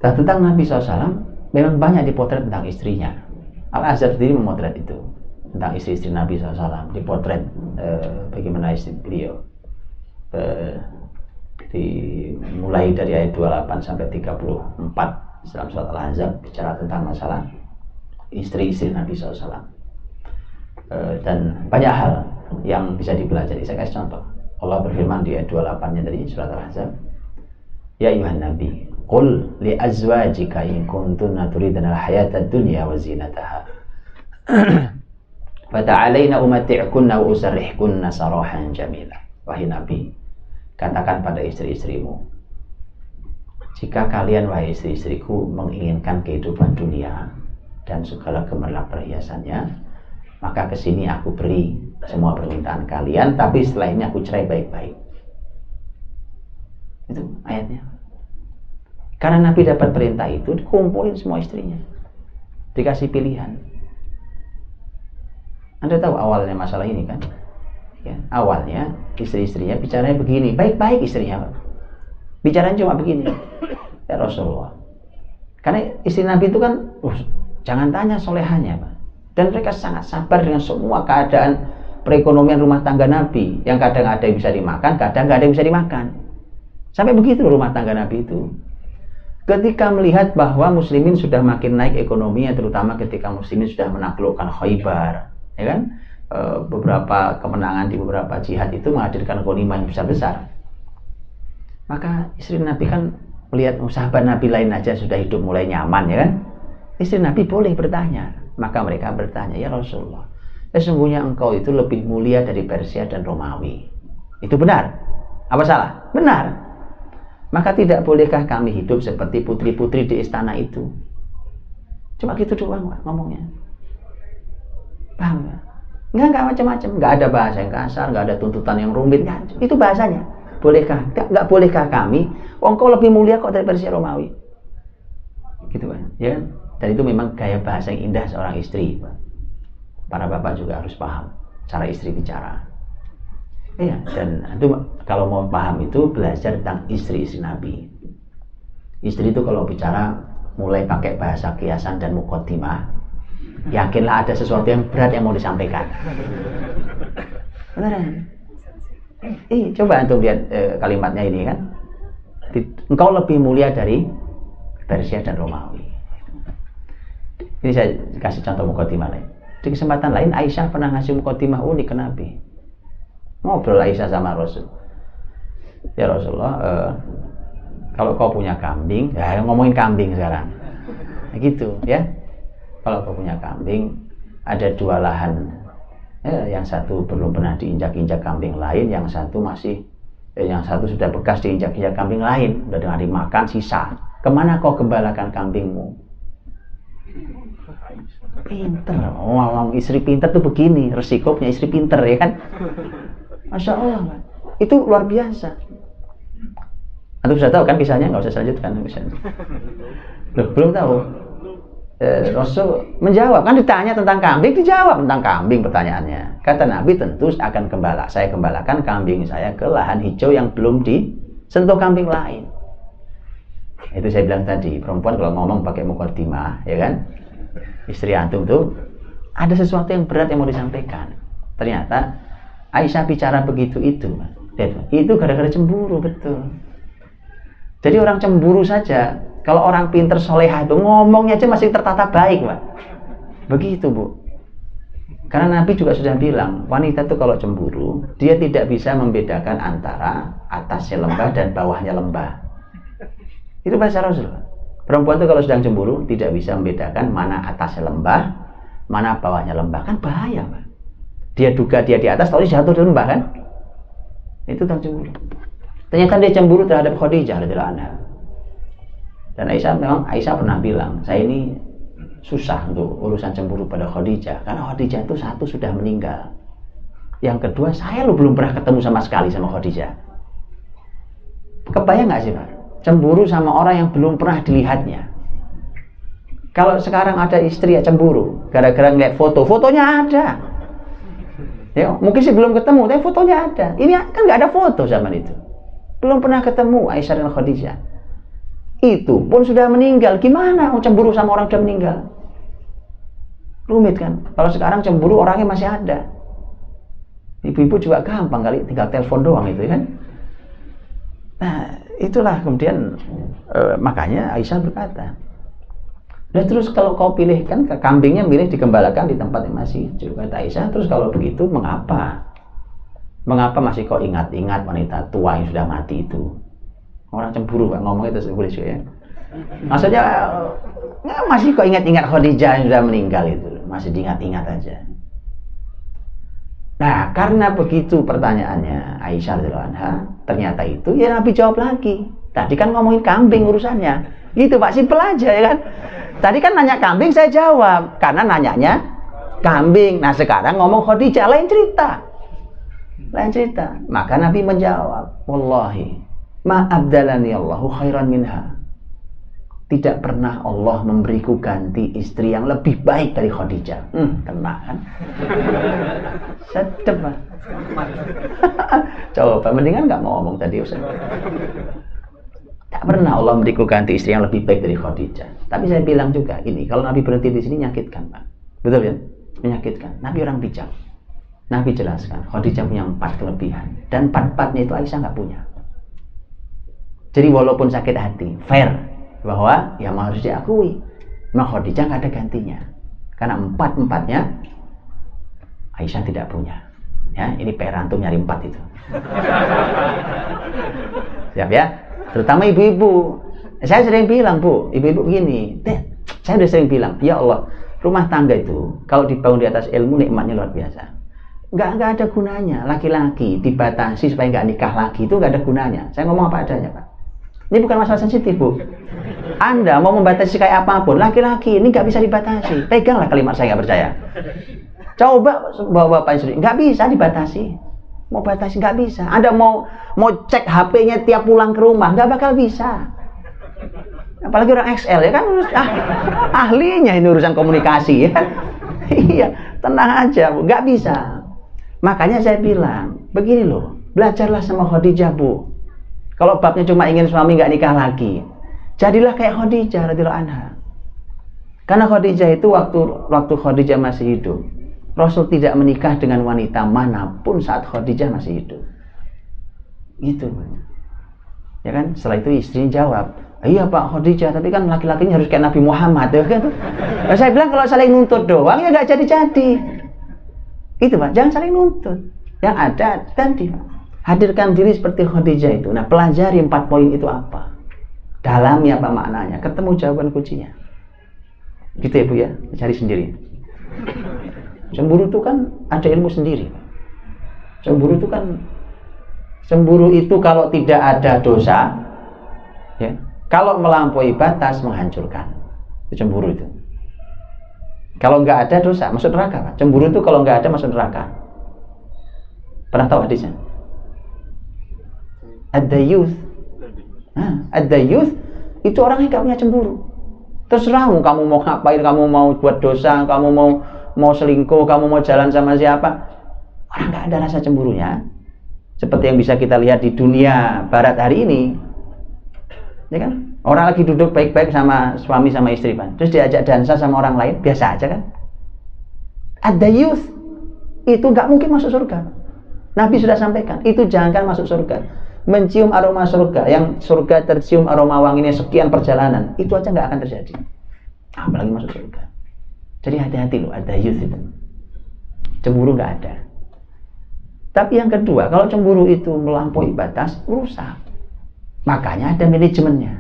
Nah, tentang Nabi SAW memang banyak dipotret tentang istrinya. Al-Azhar sendiri memotret itu tentang istri-istri Nabi SAW, dipotret bagaimana istri beliau, mulai dari ayat 28 sampai 34 dalam surat Al-Ahzab bicara tentang masalah istri-istri Nabi SAW. Dan banyak hal yang bisa dipelajari. Saya kasih contoh. Allah berfirman di ayat 28-nya dari surat Al-Ahzab, ya ayuhan nabi qul li azwajika in kuntunna turidna al-hayata ad-dunya wa zinataha fata'alaina umatti'kunna wa usarrihkunna sarahan jamila. Wahai nabi, katakan pada istri-istrimu, jika kalian wahai istri-istriku menginginkan kehidupan dunia dan segala gemerlap perhiasannya, maka kesini aku beri semua permintaan kalian, tapi setelah ini aku cerai baik-baik. Itu ayatnya. Karena Nabi dapat perintah itu, dikumpulin semua istrinya, dikasih pilihan. Anda tahu awalnya masalah ini kan? Ya, awalnya istri-istrinya bicaranya begini, baik-baik istrinya, bicaranya cuma begini, ya Rasulullah. Karena istri Nabi itu kan, jangan tanya solehannya, Pak. Dan mereka sangat sabar dengan semua keadaan perekonomian rumah tangga Nabi, yang kadang ada yang bisa dimakan, kadang nggak ada yang bisa dimakan. Sampai begitu rumah tangga Nabi itu. Ketika melihat bahwa muslimin sudah makin naik ekonominya, terutama ketika muslimin sudah menaklukkan Khaybar, ya kan, beberapa kemenangan di beberapa jihad itu menghadirkan ghanimah yang besar-besar. Maka istri Nabi kan melihat sahabat Nabi lain aja sudah hidup mulai nyaman, ya kan. Istri Nabi boleh bertanya. Maka mereka bertanya, ya Rasulullah, sesungguhnya engkau itu lebih mulia dari Persia dan Romawi. Itu benar? Apa salah? Benar. Maka tidak bolehkah kami hidup seperti putri-putri di istana itu? Cuma gitu doang Pak, ngomongnya. Paham nggak? Nggak macam-macam. Nggak ada bahasa yang kasar, nggak ada tuntutan yang rumit. Nggak. Itu bahasanya. Bolehkah? Nggak bolehkah kami? Engkau lebih mulia kok dari Persia Romawi. Gitu Pak. Ya kan? Dan itu memang gaya bahasa yang indah seorang istri Pak. Para bapak juga harus paham cara istri bicara. Iya, dan itu kalau mau paham itu belajar tentang istri-istri Nabi. Istri itu kalau bicara mulai pakai bahasa kiasan dan muqaddimah, yakinlah ada sesuatu yang berat yang mau disampaikan. Beneran? Coba antum lihat kalimatnya ini kan. Engkau lebih mulia dari Persia dan Romawi. Ini saya kasih contoh muqaddimah lain. Di kesempatan lain Aisyah pernah ngasih muqaddimah unik ke Nabi. Ngobrol Aisyah sama Rasul, ya Rasulullah, kalau kau punya kambing, ya ngomongin kambing sekarang, gitu ya. Kalau kau punya kambing, ada dua lahan, yang satu belum pernah diinjak-injak kambing lain, yang satu masih, yang satu sudah bekas diinjak-injak kambing lain, udah dengan dimakan sisa. Kemana kau gembalakan kambingmu? Pinter, istri pinter tuh begini, resiko punya istri pinter ya kan. Masya Allah, itu luar biasa. Antum sudah tahu kan kisahnya? Nggak usah saya lanjutkan kisahnya. Loh, belum tahu. Rasul menjawab, kan ditanya tentang kambing, dijawab tentang kambing pertanyaannya. Kata Nabi, tentu akan saya gembalakan kambing saya ke lahan hijau yang belum disentuh kambing lain. Itu saya bilang tadi, perempuan kalau ngomong pakai muqaddimah, ya kan? Istri antum tuh ada sesuatu yang berat yang mau disampaikan. Ternyata Aisyah bicara begitu itu gara-gara cemburu, betul. Jadi orang cemburu saja, kalau orang pinter solehah itu ngomongnya aja masih tertata baik Pak. Begitu Bu. Karena Nabi juga sudah bilang, wanita itu kalau cemburu, dia tidak bisa membedakan antara atasnya lembah dan bawahnya lembah. Itu bahasa Rasul. Perempuan itu kalau sedang cemburu tidak bisa membedakan mana atasnya lembah, mana bawahnya lembah. Kan bahaya Pak. Dia duga dia di atas, tapi jatuh di lembah kan? Itu tentang cemburu. Ternyata dia cemburu terhadap Khadijah radhiyallahu anha. Dan Aisyah pernah bilang, saya ini susah untuk urusan cemburu pada Khadijah, karena Khadijah itu satu sudah meninggal, yang kedua saya belum pernah ketemu sama sekali sama Khadijah. Kebayang nggak sih Pak? Cemburu sama orang yang belum pernah dilihatnya. Kalau sekarang ada istri ya cemburu gara-gara ngeliat fotonya ada. Ya, mungkin sih belum ketemu, tapi fotonya ada. Ini kan nggak ada foto zaman itu. Belum pernah ketemu Aisyah dan Khadijah. Itu pun sudah meninggal. Gimana mau cemburu sama orang sudah meninggal? Rumit kan? Kalau sekarang cemburu orangnya masih ada. Ibu-ibu juga gampang kali, tinggal telepon doang itu kan. Nah, itulah kemudian makanya Aisyah berkata, "Nah, terus kalau kau pilih kan kambingnya milih digembalakan di tempat yang masih hijau." Kata Aisyah, "Terus kalau begitu mengapa? Mengapa masih kau ingat-ingat wanita tua yang sudah mati itu?" Orang cemburu Pak ngomong itu boleh juga ya. Maksudnya masih kok ingat-ingat Khadijah yang sudah meninggal itu, masih diingat-ingat aja. Nah, karena begitu pertanyaannya Aisyah radhiyallahu anha, ternyata itu ya Nabi jawab lagi. Tadi kan ngomongin kambing urusannya. Gitu Pak, simpel aja ya kan. Tadi kan nanya kambing saya jawab karena nanyanya kambing. Nah, sekarang ngomong Khadijah lain cerita. Lain cerita. Maka Nabi menjawab, "Wallahi ma abdalani Allahu khairan minha." Tidak pernah Allah memberiku ganti istri yang lebih baik dari Khadijah. Kena kan? Sedep Pak. Coba mendingan nggak mau ngomong tadi Ustaz. Tak pernah Allah memberiku ganti istri yang lebih baik dari Khadijah. Tapi saya bilang juga ini, kalau Nabi berhenti di sini menyakitkan Pak. Betul ya? Menyakitkan. Nabi orang bijak. Nabi jelaskan Khadijah punya 4 kelebihan dan 4-4-nya itu Aisyah nggak punya. Jadi walaupun sakit hati, fair bahwa yang harus diakui memang Khadijah nggak ada gantinya karena 4-4-nya Aisyah tidak punya ya. Ini perantum nyari 4 itu. Siap ya, terutama ibu-ibu. Saya sering bilang Bu, ibu-ibu begini, saya udah sering bilang, ya Allah, rumah tangga itu kalau dibangun di atas ilmu nikmatnya luar biasa. Nggak ada gunanya laki-laki dibatasi supaya nggak nikah lagi, itu nggak ada gunanya. Saya ngomong apa adanya Pak. Ini bukan masalah sensitif Bu. Anda mau membatasi kayak apapun, laki-laki ini nggak bisa dibatasi. Peganglah kalimat saya, nggak percaya. Coba bawa bapak istri, nggak bisa dibatasi. Mau batasi nggak bisa. Anda mau cek HP-nya tiap pulang ke rumah, nggak bakal bisa. Apalagi orang XL ya kan, ahlinya ini urusan komunikasi ya. Iya, tenang aja Bu, nggak bisa. Makanya saya bilang, begini loh, belajarlah sama Khadijah Bu. Kalau babnya cuma ingin suami nggak nikah lagi, jadilah kayak Khadijah radhiyallahu anha. Karena Khadijah itu waktu Khadijah masih hidup, Rasul tidak menikah dengan wanita manapun saat Khadijah masih hidup. Gitu. Ya kan? Setelah itu istrinya jawab, "Iya Pak Khadijah, tapi kan laki-lakinya harus kayak Nabi Muhammad." Ya kan? Nah, saya bilang kalau saling nuntut doang ya nggak jadi-jadi. Itu Pak, jangan saling nuntut. Yang ada tadi Pak, hadirkan diri seperti Khadijah itu. Nah, pelajari 4 poin itu apa? Dalami apa maknanya? Ketemu jawaban kuncinya. Gitu ya Bu ya, cari sendiri. Cemburu itu kan ada ilmu sendiri. Cemburu itu kalau tidak ada dosa, ya, kalau melampaui batas menghancurkan. Itu cemburu itu. Kalau nggak ada dosa, masuk neraka Pak. Cemburu itu kalau nggak ada masuk neraka. Pernah tahu hadisnya? Ad-dayuth. Ad-dayuth itu orang yang gak punya cemburu. Terserah kamu mau ngapain, kamu mau buat dosa, kamu mau selingkuh, kamu mau jalan sama siapa, orang gak ada rasa cemburunya. Seperti yang bisa kita lihat di dunia barat hari ini, ya kan? Orang lagi duduk baik-baik sama suami sama istri Pak, terus diajak dansa sama orang lain, biasa aja kan? Ad-dayuth itu gak mungkin masuk surga. Nabi sudah sampaikan, itu jangankan masuk surga, mencium aroma surga, yang surga tercium aroma wanginya sekian perjalanan, itu aja nggak akan terjadi, apalagi masuk surga. Jadi hati-hati loh, ada youth itu, cemburu nggak ada. Tapi yang kedua, kalau cemburu itu melampaui batas, rusak. Makanya ada manajemennya,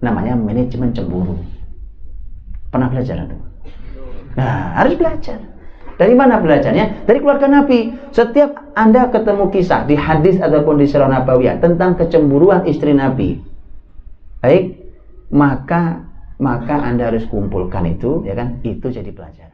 namanya manajemen cemburu. Pernah belajar itu? Nah, harus belajar. Dari mana belajarnya? Dari keluarga Nabi. Setiap Anda ketemu kisah di hadis ataupun di sirah nabawiyah tentang kecemburuan istri Nabi, baik, maka Anda harus kumpulkan itu, ya kan? Itu jadi pelajaran.